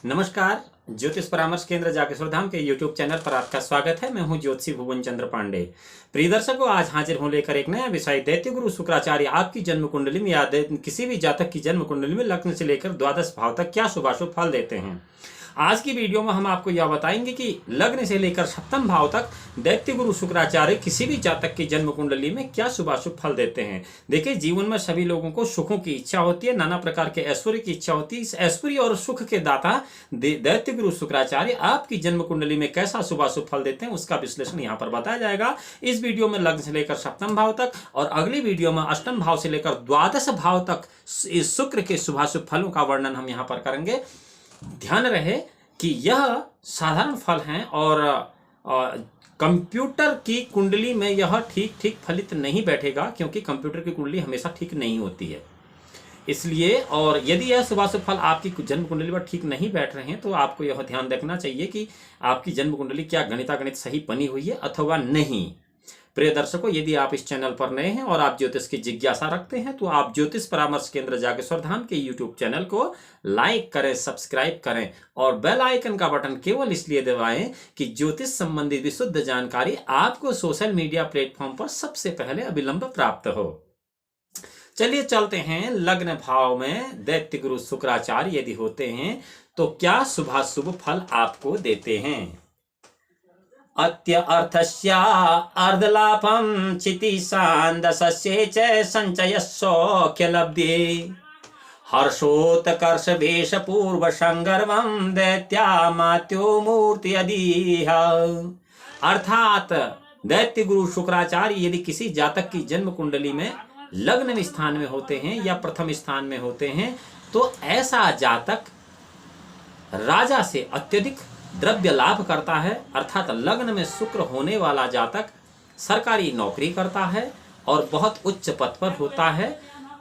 नमस्कार। ज्योतिष परामर्श केंद्र जागेश्वर धाम के YouTube चैनल पर आपका स्वागत है। मैं हूं ज्योतिषी भुवन चंद्र पांडे। प्रिय दर्शकों, आज हाजिर हूं लेकर एक नया विषय। दैत्य गुरु शुक्राचार्य आपकी जन्म कुंडली में या किसी भी जातक की जन्म कुंडली में लग्न से लेकर द्वादश भाव तक क्या शुभाशुभ फल देते हैं। आज की वीडियो में हम आपको यह बताएंगे कि लग्न से लेकर सप्तम भाव तक दैत्य गुरु शुक्राचार्य किसी भी जातक की जन्म कुंडली में क्या शुभाशुभ फल देते हैं। देखिए, जीवन में सभी लोगों को सुखों की इच्छा होती है, नाना प्रकार के ऐश्वर्य की इच्छा होती है। इस ऐश्वर्य और सुख के दाता दैत्य गुरु शुक्राचार्य आपकी जन्म कुंडली में कैसा शुभाशुभ फल देते हैं, उसका विश्लेषण यहाँ पर बताया जाएगा। इस वीडियो में लग्न से लेकर सप्तम भाव तक और अगली वीडियो में अष्टम भाव से लेकर द्वादश भाव तक इस शुक्र के शुभाशुभ फलों का वर्णन हम यहाँ पर करेंगे। ध्यान रहे कि यह साधारण फल हैं और कंप्यूटर की कुंडली में यह ठीक फलित नहीं बैठेगा, क्योंकि कंप्यूटर की कुंडली हमेशा ठीक नहीं होती है। इसलिए और यदि यह शुभाशुभ फल आपकी जन्म कुंडली पर ठीक नहीं बैठ रहे हैं तो आपको यह ध्यान रखना चाहिए कि आपकी जन्म कुंडली क्या गणितागणित सही बनी हुई है अथवा नहीं। प्रिय दर्शकों, यदि आप इस चैनल पर नए हैं और आप ज्योतिष की जिज्ञासा रखते हैं तो आप ज्योतिष परामर्श केंद्र जागेश्वर धाम के YouTube चैनल को लाइक करें, सब्सक्राइब करें और बेल आइकन का बटन केवल इसलिए दबाएं कि ज्योतिष संबंधी विशुद्ध जानकारी आपको सोशल मीडिया प्लेटफॉर्म पर सबसे पहले अविलंब प्राप्त हो। चलिए चलते हैं। लग्न भाव में दैत्य गुरु शुक्राचार्य यदि होते हैं तो क्या शुभाशुभ फल आपको देते हैं। अत्य अर्थस्या अर्धलाभं चितिसान्दसस्ये च सञ्चयस्सौख्यलब्धे हर्षोत्कर्षवेश पूर्व संगर्वं दैत्यामात्यो मूर्ति अदीह। अर्थात दैत्य गुरु शुक्राचार्य यदि किसी जातक की जन्म कुंडली में लग्न स्थान में होते हैं या प्रथम स्थान में होते हैं तो ऐसा जातक राजा से अत्यधिक द्रव्य लाभ करता है। अर्थात लग्न में शुक्र होने वाला जातक सरकारी नौकरी करता है और बहुत उच्च पद पर होता है।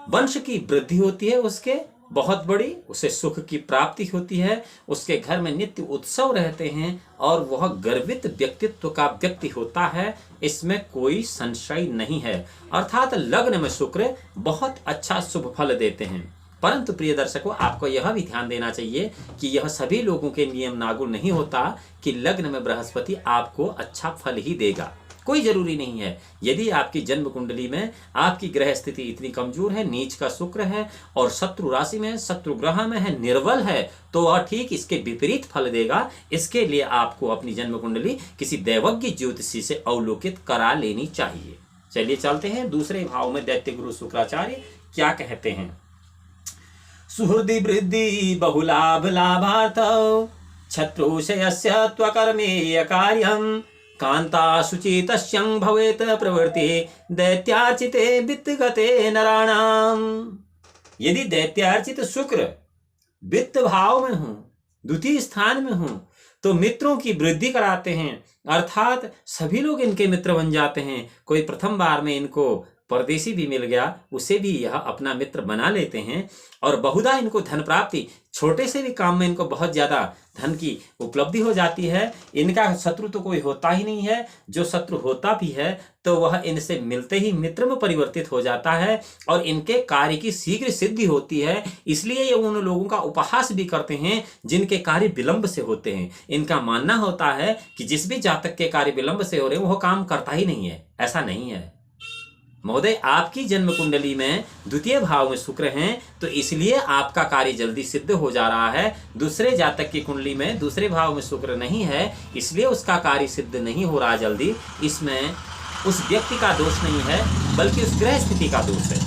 वंश की वृद्धि होती है, उसके बहुत बड़ी, उसे सुख की प्राप्ति होती है, उसके घर में नित्य उत्सव रहते हैं और वह गर्वित व्यक्तित्व का व्यक्ति होता है। इसमें कोई संशय नहीं है। अर्थात लग्न में शुक्र बहुत अच्छा शुभ फल देते हैं। परंतु प्रिय दर्शकों, आपको यह भी ध्यान देना चाहिए कि यह सभी लोगों के नियम लागू नहीं होता कि लग्न में बृहस्पति आपको अच्छा फल ही देगा। कोई जरूरी नहीं है। यदि आपकी जन्म कुंडली में आपकी ग्रह स्थिति इतनी कमजोर है, नीच का शुक्र है और शत्रु राशि में, शत्रु ग्रह में है, निर्बल है, तो वह ठीक इसके विपरीत फल देगा। इसके लिए आपको अपनी जन्म कुंडली किसी दैवज्ञ ज्योतिषी से अवलोकित करा लेनी चाहिए। चलिए चलते हैं। दूसरे भाव में दैत्य गुरु शुक्राचार्य क्या कहते हैं। सुहृदि वृद्धि बहुलाभ लाभार्थ छत्रुषयस्य त्वकर्मेय कार्यं कांता शुचितस्यं भवेत प्रवृत्ति दैत्यार्चिते वित्तगते नराणाम। यदि दैत्यार्चित शुक्र वित्त भाव में हूं, द्वितीय स्थान में हूं, तो मित्रों की वृद्धि कराते हैं। अर्थात सभी लोग इनके मित्र बन जाते हैं। कोई प्रथम बार में इनको परदेशी भी मिल गया, उसे भी यह अपना मित्र बना लेते हैं और बहुधा इनको धन प्राप्ति, छोटे से भी काम में इनको बहुत ज्यादा धन की उपलब्धि हो जाती है। इनका शत्रु तो कोई होता ही नहीं है। जो शत्रु होता भी है तो वह इनसे मिलते ही मित्र में परिवर्तित हो जाता है और इनके कार्य की शीघ्र सिद्धि होती है। इसलिए ये उन लोगों का उपहास भी करते हैं जिनके कार्य विलंब से होते हैं। इनका मानना होता है कि जिस भी जातक के कार्य विलंब से हो रहे हैं वह काम करता ही नहीं है। ऐसा नहीं है महोदय। आपकी जन्म कुंडली में द्वितीय भाव में शुक्र हैं तो इसलिए आपका कार्य जल्दी सिद्ध हो जा रहा है। दूसरे जातक की कुंडली में दूसरे भाव में शुक्र नहीं है, इसलिए उसका कार्य सिद्ध नहीं हो रहा जल्दी। इसमें उस व्यक्ति का दोष नहीं है बल्कि उस ग्रह स्थिति का दोष है।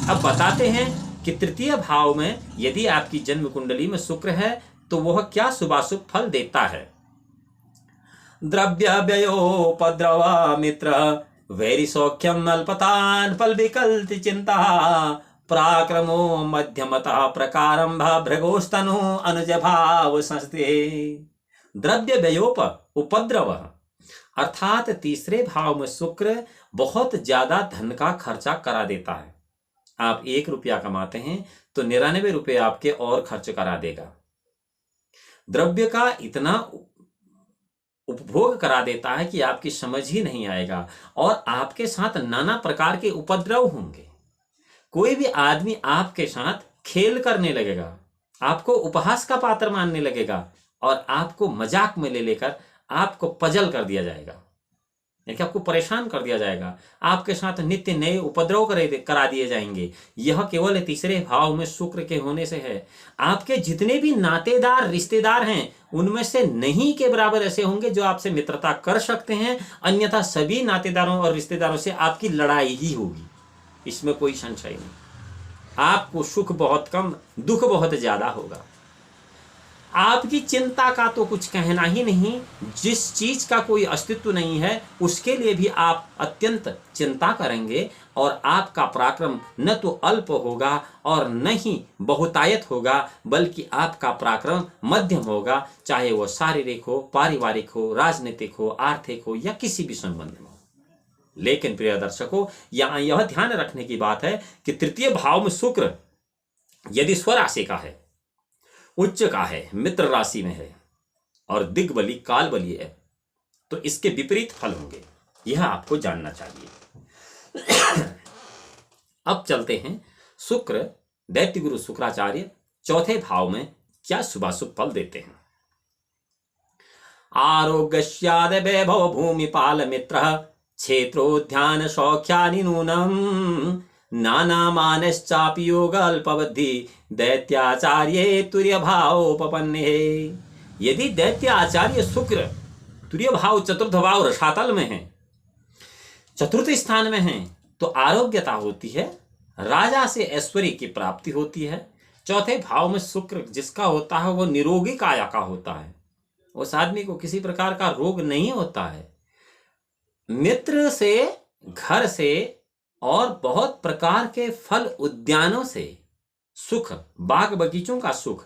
अब बताते हैं कि तृतीय भाव में यदि आपकी जन्म कुंडली में शुक्र है तो वह क्या शुभाशुभ फल देता है। द्रव्य व्ययोपद्रव मित्र वैरी सौख्यम अल्पतान फल विकल्प चिंता पराक्रमो मध्यमतः प्रकारंभ भृगोस्तनु अनुज भाव संस्थे। द्रव्य व्ययोप उपद्रव अर्थात तीसरे भाव में शुक्र बहुत ज्यादा धन का खर्चा करा देता है। आप 1 रुपया कमाते हैं तो 99 रुपये आपके और खर्च करा देगा। द्रव्य का इतना उपभोग करा देता है कि आपकी समझ ही नहीं आएगा और आपके साथ नाना प्रकार के उपद्रव होंगे। कोई भी आदमी आपके साथ खेल करने लगेगा, आपको उपहास का पात्र मानने लगेगा और आपको मजाक में ले लेकर आपको पजल कर दिया जाएगा, यानी कि आपको परेशान कर दिया जाएगा। आपके साथ नित्य नए उपद्रव करा दिए जाएंगे। यह केवल तीसरे भाव में शुक्र के होने से है। आपके जितने भी नातेदार रिश्तेदार हैं उनमें से नहीं के बराबर ऐसे होंगे जो आपसे मित्रता कर सकते हैं, अन्यथा सभी नातेदारों और रिश्तेदारों से आपकी लड़ाई ही होगी, इसमें कोई संशय नहीं। आपको सुख बहुत कम, दुख बहुत ज्यादा होगा। आपकी चिंता का तो कुछ कहना ही नहीं। जिस चीज का कोई अस्तित्व नहीं है उसके लिए भी आप अत्यंत चिंता करेंगे और आपका पराक्रम न तो अल्प होगा और न ही बहुतायत होगा, बल्कि आपका पराक्रम मध्यम होगा, चाहे वह शारीरिक हो, पारिवारिक हो, राजनीतिक हो, आर्थिक हो या किसी भी संबंध में हो। लेकिन प्रिय दर्शकों, यहां यह ध्यान रखने की बात है कि तृतीय भाव में शुक्र यदि स्वराशि का है, उच्च का है, मित्र राशि में है और दिग्बली काल बली है, तो इसके विपरीत फल होंगे। यह आपको जानना चाहिए। अब चलते हैं शुक्र दैत्य गुरु शुक्राचार्य चौथे भाव में क्या शुभाशुभ फल देते हैं। आरोग्यस्याद वैभव भूमिपाल मित्र क्षेत्रोद्यान सौख्यानि नूनम नानामानश्चापि योग अल्पवधि दैत्याचार्ये तुर्य भावोपपन्ने। यदि दैत्य आचार्य शुक्र तुर्य भाव चतुर्थ भाव रसातल में है, चतुर्थ स्थान में है, तो आरोग्यता होती है, राजा से ऐश्वर्य की प्राप्ति होती है। चौथे भाव में शुक्र जिसका होता है वो निरोगी काया का होता है, उस आदमी को किसी प्रकार का रोग नहीं होता है। मित्र से, घर से और बहुत प्रकार के फल उद्यानों से सुख, बाग बगीचों का सुख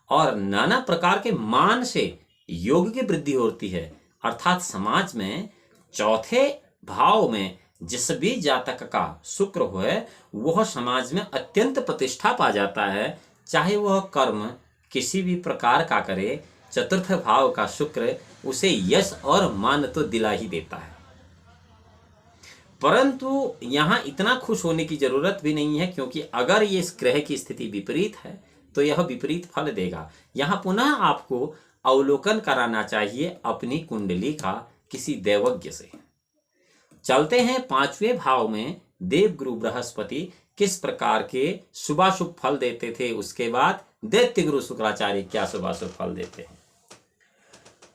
और नाना प्रकार के मान से योग की वृद्धि होती है। अर्थात समाज में चौथे भाव में जिस भी जातक का शुक्र हो वह समाज में अत्यंत प्रतिष्ठा पा जाता है, चाहे वह कर्म किसी भी प्रकार का करे। चतुर्थ भाव का शुक्र उसे यश और मान तो दिला ही देता है। परंतु यहां इतना खुश होने की जरूरत भी नहीं है, क्योंकि अगर ये इस ग्रह की स्थिति विपरीत है तो यह विपरीत फल देगा। यहां पुनः आपको अवलोकन कराना चाहिए अपनी कुंडली का किसी देवज्ञ से। चलते हैं पांचवें भाव में देवगुरु बृहस्पति किस प्रकार के शुभाशुभ फल देते थे, उसके बाद दैत्य गुरु शुक्राचार्य क्या शुभाशुभ फल देते हैं।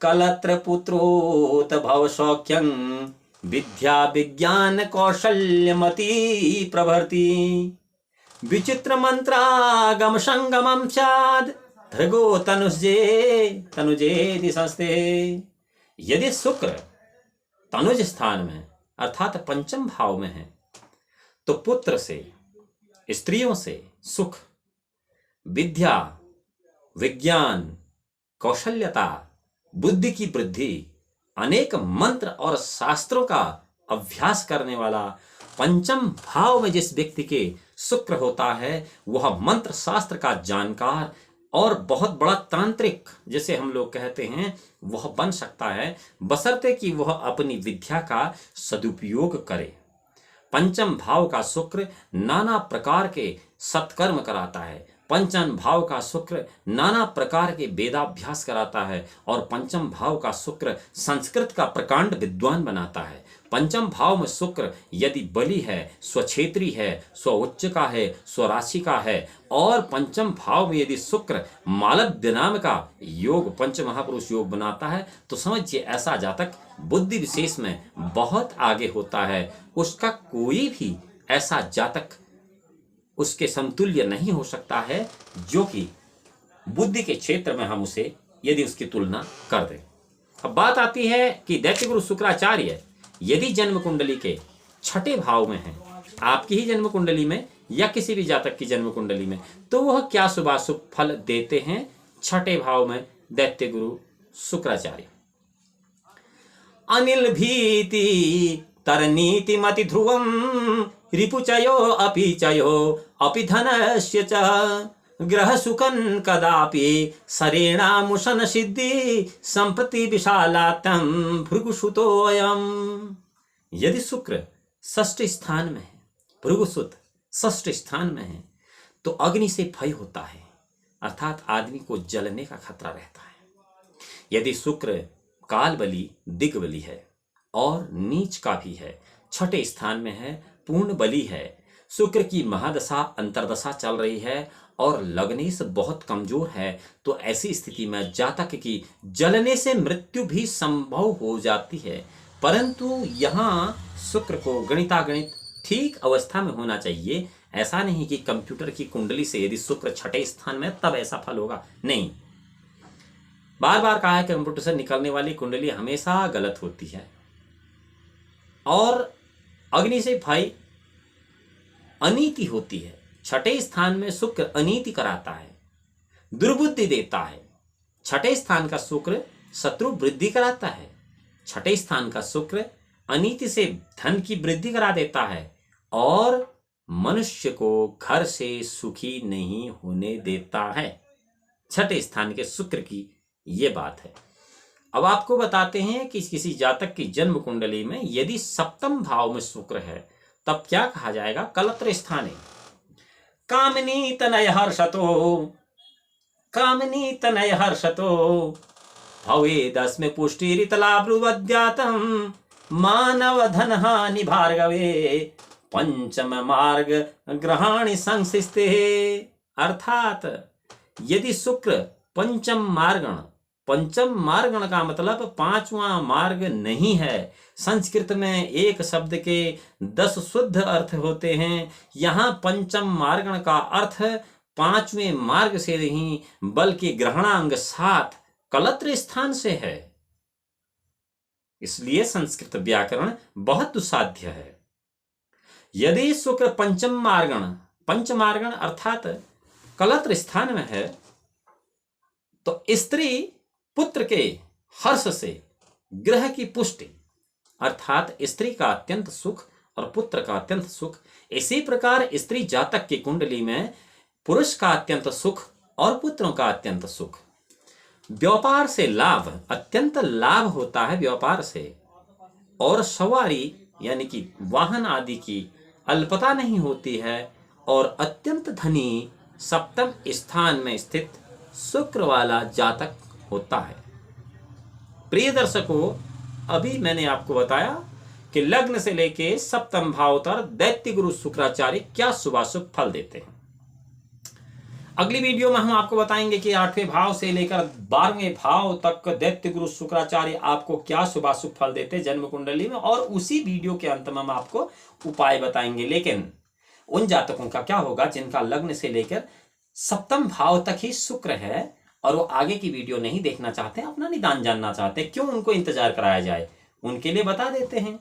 कलत्र पुत्रोत भव सौख्यं विद्या विज्ञान कौशल्यमति प्रभृति विचित्र मंत्रागम संगमम स्याद धृगो तनुजे संस्थे। यदि शुक्र तनुज स्थान में अर्थात पंचम भाव में है तो पुत्र से, स्त्रियों से सुख, विद्या, विज्ञान, कौशल्यता, बुद्धि की वृद्धि, अनेक मंत्र और शास्त्रों का अभ्यास करने वाला पंचम भाव में जिस व्यक्ति के शुक्र होता है वह मंत्र शास्त्र का जानकार और बहुत बड़ा तांत्रिक जिसे हम लोग कहते हैं वह बन सकता है, बशर्ते कि वह अपनी विद्या का सदुपयोग करे। पंचम भाव का शुक्र नाना प्रकार के सत्कर्म कराता है। पंचम भाव का शुक्र नाना प्रकार के वेदाभ्यास कराता है और पंचम भाव का शुक्र संस्कृत का प्रकांड विद्वान बनाता है। पंचम भाव में शुक्र यदि बली है, स्वक्षेत्री है, स्वउच्च का है, स्वराशि का है और पंचम भाव में यदि शुक्र मालव्य नाम का योग पंच महापुरुष योग बनाता है तो समझिए ऐसा जातक बुद्धि विशेष में बहुत आगे होता है। उसका कोई भी ऐसा जातक उसके समतुल्य नहीं हो सकता है जो कि बुद्धि के क्षेत्र में हम उसे यदि उसकी तुलना कर दें। अब बात आती है कि दैत्य गुरु शुक्राचार्य यदि जन्म कुंडली के छठे भाव में है, आपकी ही जन्म कुंडली में या किसी भी जातक की जन्म कुंडली में, तो वह क्या शुभाशुभ फल देते हैं छठे भाव में दैत्य गुरु शुक्राचार्य। अनिल भीति तरनीति मति ध्रुवम रिपुचयो अपि धनस्य च ग्रह सुखन कदापि सरेणामुशन सिद्धि संप्रति विशालातम भृगुसुतोयम। यदि शुक्र षष्ठ स्थान में है, भृगुसुत षष्ठ स्थान में है, तो अग्नि से भय होता है, अर्थात आदमी को जलने का खतरा रहता है। यदि शुक्र काल बली, दिग्बली है और नीच का भी है, छठे स्थान में है, पूर्ण बली है, शुक्र की महादशा अंतरदशा चल रही है और लग्नेश बहुत कमजोर है, तो ऐसी स्थिति में जातक की जलने से मृत्यु भी संभव हो जाती है। परंतु यहाँ शुक्र को गणितागणित ठीक अवस्था में होना चाहिए। ऐसा नहीं कि कंप्यूटर की कुंडली से यदि शुक्र छठे स्थान में तब ऐसा फल होगा, नहीं। बार बार कहा है कि कंप्यूटर से निकलने वाली कुंडली हमेशा गलत होती है। और अग्नि से भाई अनीति होती है। छठे स्थान में शुक्र अनीति कराता है, दुर्बुद्धि देता है। छठे स्थान का शुक्र शत्रु वृद्धि कराता है। छठे स्थान का शुक्र अनीति से धन की वृद्धि करा देता है और मनुष्य को घर से सुखी नहीं होने देता है। छठे स्थान के शुक्र की ये बात है। अब आपको बताते हैं कि किसी जातक की जन्म कुंडली में यदि सप्तम भाव में शुक्र है तब क्या कहा जाएगा? कलत्र स्थाने कामिनी तनय हर्षतो, कामिनी तनय हर्षतो भवेदस्मे पुष्टिरितलाभ्रुवद्यातम मानव धन हानि भार्गवे पंचम मार्ग ग्रहाणि संसिस्ते। अर्थात यदि शुक्र पंचम मार्गण का मतलब पांचवा मार्ग नहीं है। संस्कृत में एक शब्द के 10 शुद्ध अर्थ होते हैं। यहाँ पंचम मार्गण का अर्थ पांचवें मार्ग से नहीं बल्कि ग्रहणांग 7 कलत्र स्थान से है। इसलिए संस्कृत व्याकरण बहुत दुसाध्य है। यदि शुक्र पंचमार्गण अर्थात कलत्र स्थान में है तो स्त्री पुत्र के हर्ष से ग्रह की पुष्टि अर्थात स्त्री का अत्यंत सुख और पुत्र का अत्यंत सुख। इसी प्रकार स्त्री जातक की कुंडली में पुरुष का अत्यंत सुख और पुत्रों का अत्यंत सुख। व्यापार से लाभ, अत्यंत लाभ होता है व्यापार से। और सवारी यानी कि वाहन आदि की अल्पता नहीं होती है और अत्यंत धनी सप्तम स्थान में स्थित शुक्र वाला जातक होता है। प्रिय दर्शकों, अभी मैंने आपको बताया कि लग्न से लेके सप्तम भाव तक दैत्य गुरु शुक्राचार्य क्या शुभाशुभ फल देते हैं। अगली वीडियो में हम आपको बताएंगे कि 8वें भाव से लेकर 12वें भाव तक दैत्य गुरु शुक्राचार्य आपको क्या शुभाशुभ फल देते हैं जन्म कुंडली में, और उसी वीडियो के अंत में हम आपको उपाय बताएंगे। लेकिन उन जातकों का क्या होगा जिनका लग्न से लेकर सप्तम भाव तक ही शुक्र है और वो आगे की वीडियो नहीं देखना चाहते, अपना निदान जानना चाहते, क्यों उनको इंतजार कराया जाए, उनके लिए बता देते हैं।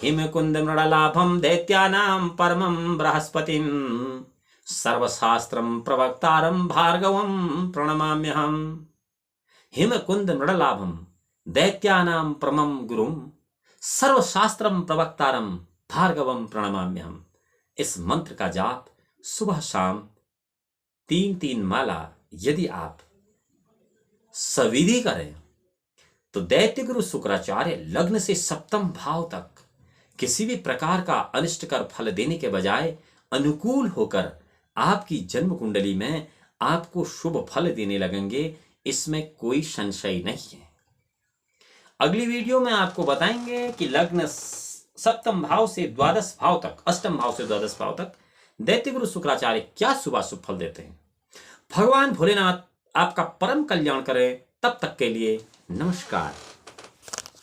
हिमकुंद मृडलाभम दैत्यानाम परमम बृहस्पतिम सर्वशास्त्रम प्रवक्तारम भार्गवम प्रणमाम्यहम। हिमकुंद मृडलाभम दैत्यानाम परमम गुरुम सर्वशास्त्रम प्रवक्तारम भार्गवम प्रणमाम्यहम। इस मंत्र का जाप सुबह शाम 3-3 माला यदि आप सविधि करें तो दैत्य गुरु शुक्राचार्य लग्न से सप्तम भाव तक किसी भी प्रकार का अनिष्टकर फल देने के बजाय अनुकूल होकर आपकी जन्म कुंडली में आपको शुभ फल देने लगेंगे। इसमें कोई संशय नहीं है। अगली वीडियो में आपको बताएंगे कि लग्न सप्तम भाव से द्वादश भाव तक, अष्टम भाव से द्वादश भाव तक दैत्य गुरु शुक्राचार्य क्या शुभाशुभ फल देते हैं। भगवान भोलेनाथ आपका परम कल्याण करें। तब तक के लिए नमस्कार।